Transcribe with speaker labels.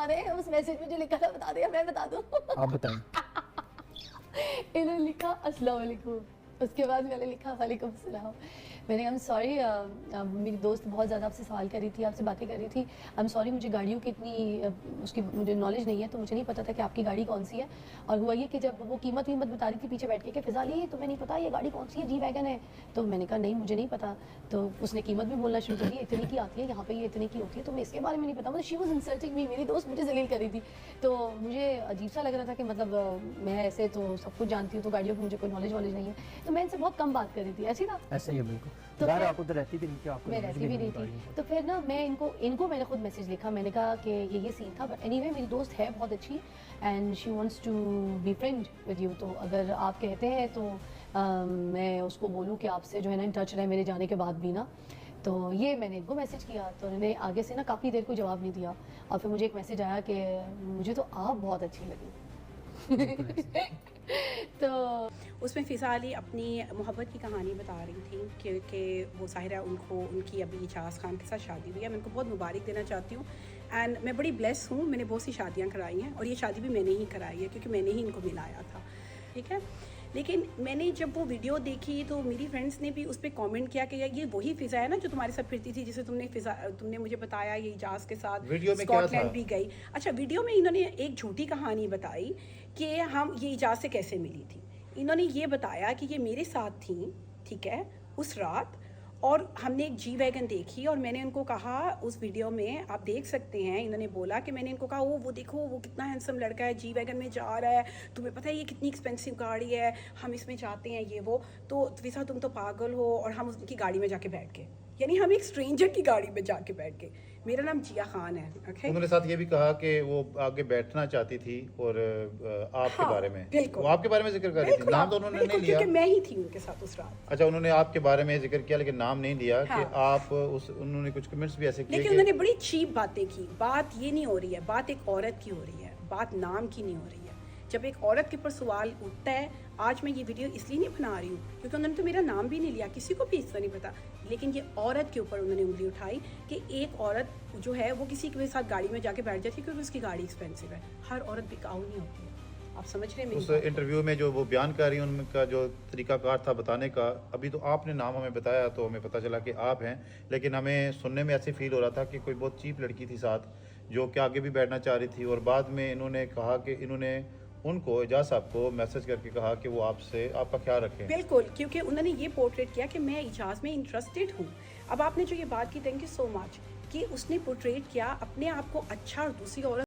Speaker 1: बता दें, उस मैसेज में जो लिखा था बता दें, मैं बता दूं?
Speaker 2: आप बताएं।
Speaker 1: इन्होंने लिखा अस्सलाम वालेकुम, उसके बाद मैंने लिखा वालेकुम सलाम। मैंने कहा सॉरी, मेरी दोस्त बहुत ज़्यादा आपसे सवाल कर रही थी, आपसे बातें कर रही थी। आई एम सॉरी, मुझे गाड़ियों की इतनी उसकी मुझे नॉलेज नहीं है, तो मुझे नहीं पता था कि आपकी गाड़ी कौन सी है। और हुआ ये कि जब वो कीमत वीमत बता रही थी पीछे बैठ के कि फ़िज़ा ली तुम्हें नहीं पता ये गाड़ी कौन सी है, जी वैगन है। तो मैंने कहा नहीं मुझे नहीं पता। तो उसने कीमत भी बोलना शुरू कर दी, इतने की आती है यहाँ पे, ये इतने की होती है, तो मैं इसके बारे में नहीं पता। मतलब शी वॉज इंसल्टिंग मी, मेरी दोस्त मुझे जलील कर रही थी। तो मुझे अजीब सा लग रहा था कि मतलब मैं ऐसे तो सब कुछ जानती हूँ, तो गाड़ियों की मुझे कोई नॉलेज नहीं है, तो मैं इनसे बहुत कम बात कर रही थी। ऐसी ना
Speaker 2: ऐसे ही है बिल्कुल।
Speaker 1: तो
Speaker 2: यार आप उधर रहती भी नहीं थी, आपको
Speaker 1: मैं रहती भी नहीं थी। तो फिर ना मैं इनको मैंने खुद मैसेज लिखा, मैंने कहा कि ये सीन था, बट एनीवे मेरी दोस्त है बहुत अच्छी and she wants to be friend with you. तो अगर आप कहते हैं तो मैं उसको बोलूँ कि आपसे जो है ना इन टच रहे मेरे जाने के बाद भी ना। तो ये मैंने इनको मैसेज किया, तो उन्होंने आगे से ना काफ़ी देर कोई जवाब नहीं दिया। और फिर मुझे एक मैसेज आया कि मुझे तो आप बहुत अच्छी लगी। तो
Speaker 3: उसमें फ़िज़ा अली अपनी मोहब्बत की कहानी बता रही थी कि वो ज़ाहिर है उनको उनकी अभी इजाज़ खान के साथ शादी हुई है। मैं उनको बहुत मुबारक देना चाहती हूँ एंड मैं बड़ी ब्लेस हूँ, मैंने बहुत सी शादियाँ कराई हैं और ये शादी भी मैंने ही कराई है क्योंकि मैंने ही इनको मिलाया था, ठीक है। लेकिन मैंने जब वो वीडियो देखी तो मेरी फ्रेंड्स ने भी उस पर कमेंट किया कि ये वही फ़िज़ा है ना जो तुम्हारे साथ फिरती थी, जिसे तुमने मुझे बताया ये इजाज़ के साथ स्कॉटलैंड भी गई। अच्छा, वीडियो में इन्होंने एक झूठी कहानी बताई कि हम ये इजाज़ से कैसे मिली थी। इन्होंने ये बताया कि ये मेरे साथ थी, ठीक है, उस रात, और हमने एक जी वैगन देखी और मैंने उनको कहा, उस वीडियो में आप देख सकते हैं, इन्होंने बोला कि मैंने इनको कहा वो देखो वो कितना हैंडसम लड़का है, जी वैगन में जा रहा है, तुम्हें पता है ये कितनी एक्सपेंसिव गाड़ी है, हम इसमें जाते हैं ये वो। तो फ़िज़ा तुम तो पागल हो, और हम उनकी गाड़ी में जाके बैठ गए, यानी हम एक स्ट्रेंजर की गाड़ी में जाके बैठ गए। मेरा नाम जिया खान है, ओके।
Speaker 4: उन्होंने साथ ये भी कहा कि वो आगे बैठना चाहती थी और आपके
Speaker 3: हाँ,
Speaker 4: बारे में,
Speaker 3: बिल्कुल,
Speaker 4: वो आपके बारे में जिक्र कर रही थी, नाम तो उन्होंने नहीं लिया
Speaker 3: क्योंकि मैं ही थी उनके साथ उस रात।
Speaker 4: अच्छा, उन्होंने आपके बारे में जिक्र किया लेकिन नाम नहीं लिया।
Speaker 3: हाँ।
Speaker 4: कि आप उन्होंने कुछ कमेंट्स भी ऐसे किए
Speaker 3: लेकिन उन्होंने बड़ी चीप बातें की। बात ये नहीं हो रही है, बात एक औरत की हो रही है, बात नाम की नहीं हो रही है। जब एक औरत के ऊपर सवाल उठता है, आज मैं ये वीडियो इसलिए नहीं बना रही हूँ क्योंकि उन्होंने तो मेरा नाम भी नहीं लिया, किसी को भी इसका नहीं पता, लेकिन ये औरत के ऊपर उन्होंने उंगली उठाई कि एक औरत जो है वो किसी के साथ गाड़ी में जाके बैठ जाती है क्योंकि उसकी गाड़ी एक्सपेंसिव है। हर औरत बिकाऊ नहीं होती है, आप समझ रहे हैं।
Speaker 4: उस इंटरव्यू में जो वो बयान कर रही हैं, उनका जो तरीकाकार था बताने का, अभी तो आपने नाम हमें बताया तो हमें पता चला कि आप हैं, लेकिन हमें सुनने में ऐसे फील हो रहा था कि कोई बहुत चीप लड़की थी साथ जो कि आगे भी बैठना चाह रही थी। और बाद में इन्होंने कहा कि इन्होंने उनको एजाज साहब को मैसेज करके कहा कि वो आपसे आपका ख्याल रखें।
Speaker 3: बिल्कुल, क्योंकि उन्होंने ये पोर्ट्रेट किया कि मैं इजाज़ में इंटरेस्टेड हूँ। अब आपने जो ये बात की, थैंक यू सो मच, कि उसने पोर्ट्रेट किया अपने आप को अच्छा और दूसरी औरत